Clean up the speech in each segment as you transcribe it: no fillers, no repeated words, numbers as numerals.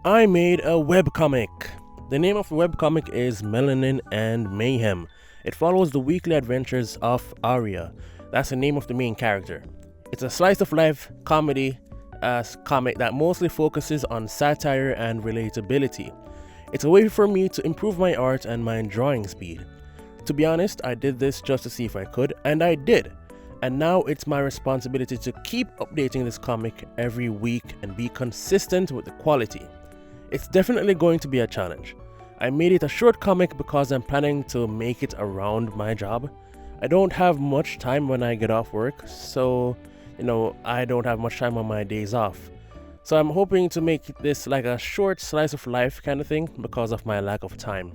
I made a webcomic. The name of the webcomic is Melanin and Mayhem. It follows the weekly adventures of Arya. That's the name of the main character. It's a slice of life comedy comic that mostly focuses on satire and relatability. It's a way for me to improve my art and my drawing speed. To be honest, I did this just to see if I could, and I did. And now it's my responsibility to keep updating this comic every week and be consistent with the quality. It's definitely going to be a challenge. I made it a short comic because I'm planning to make it around my job. I don't have much time when I get off work, so I don't have much time on my days off. So I'm hoping to make this like a short slice of life kind of thing because of my lack of time.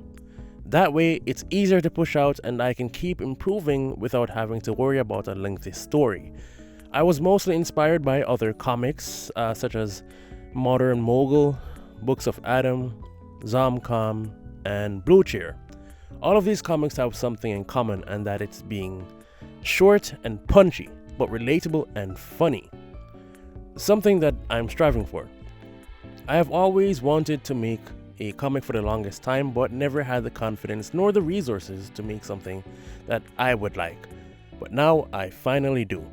That way, it's easier to push out and I can keep improving without having to worry about a lengthy story. I was mostly inspired by other comics, such as Modern Mogul, Books of Adam, Zomcom, and Blue Cheer. All of these comics have something in common, and that it's being short and punchy, but relatable and funny. Something that I'm striving for. I have always wanted to make a comic for the longest time, but never had the confidence nor the resources to make something that I would like. But now I finally do.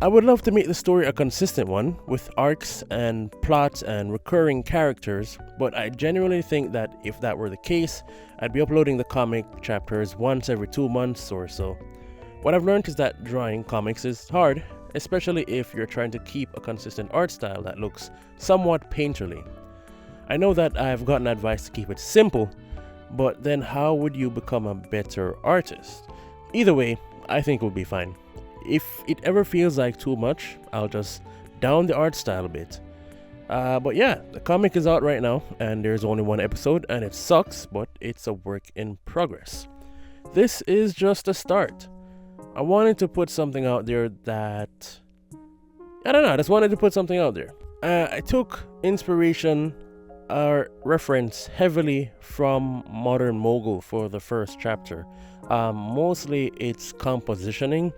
I would love to make the story a consistent one, with arcs and plots and recurring characters, but I genuinely think that if that were the case, I'd be uploading the comic chapters once every 2 months or so. What I've learned is that drawing comics is hard, especially if you're trying to keep a consistent art style that looks somewhat painterly. I know that I've gotten advice to keep it simple, but then how would you become a better artist? Either way, I think it will be fine. If it ever feels like too much, I'll just down the art style a bit. But yeah, the comic is out right now, and there's only 1 episode, and it sucks, but it's a work in progress. This is just a start. I wanted to put something out there that... I just wanted to put something out there. I took inspiration or reference heavily from Modern Mogul for the first chapter. Mostly its compositioning.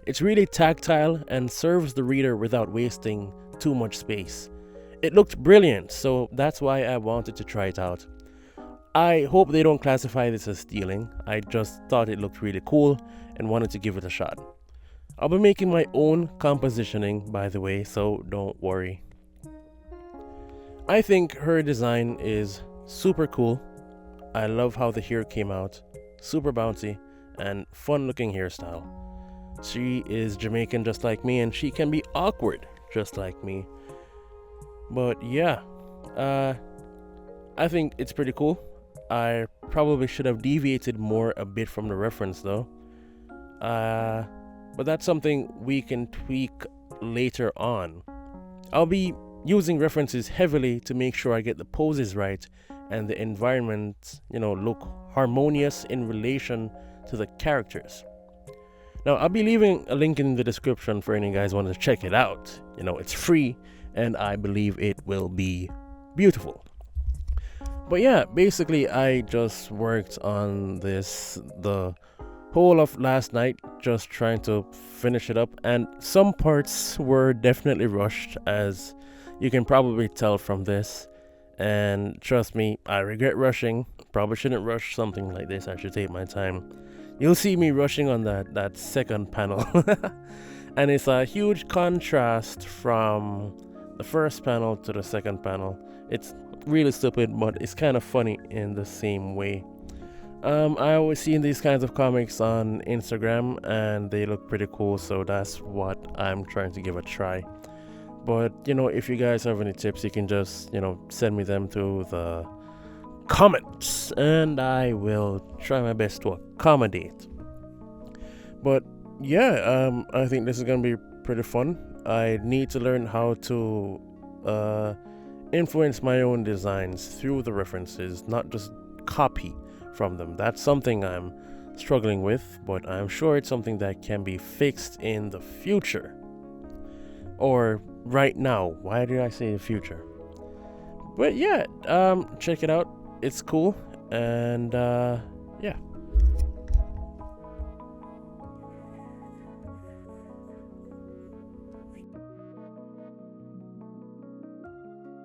It's really tactile and serves the reader without wasting too much space. It looked brilliant, so that's why I wanted to try it out. I hope they don't classify this as stealing. I just thought it looked really cool and wanted to give it a shot. I'll be making my own compositioning, by the way, so don't worry. I think her design is super cool. I love how the hair came out, super bouncy and fun looking hairstyle. She is Jamaican just like me, and she can be awkward just like me. But yeah, I think it's pretty cool. I probably should have deviated more a bit from the reference though. But that's something we can tweak later on. I'll be using references heavily to make sure I get the poses right and the environment, look harmonious in relation to the characters. Now, I'll be leaving a link in the description for any guys who want to check it out. It's free, and I believe it will be beautiful. But yeah, basically, I just worked on this the whole of last night, just trying to finish it up, and some parts were definitely rushed, as you can probably tell from this. And trust me, I regret rushing. Probably shouldn't rush something like this. I should take my time. You'll see me rushing on that second panel. And it's a huge contrast from the first panel to the second panel. It's really stupid, but it's kind of funny in the same way. I always see these kinds of comics on Instagram, and they look pretty cool, so that's what I'm trying to give a try. But, if you guys have any tips, you can just, send me them through the comments, and I will try my best to accommodate. But yeah, I think this is gonna be pretty fun. I need to learn how to influence my own designs through the references, not just copy from them. That's something I'm struggling with, but I'm sure it's something that can be fixed in the future, or right now. Why did I say the future? But yeah, check it out. It's cool, and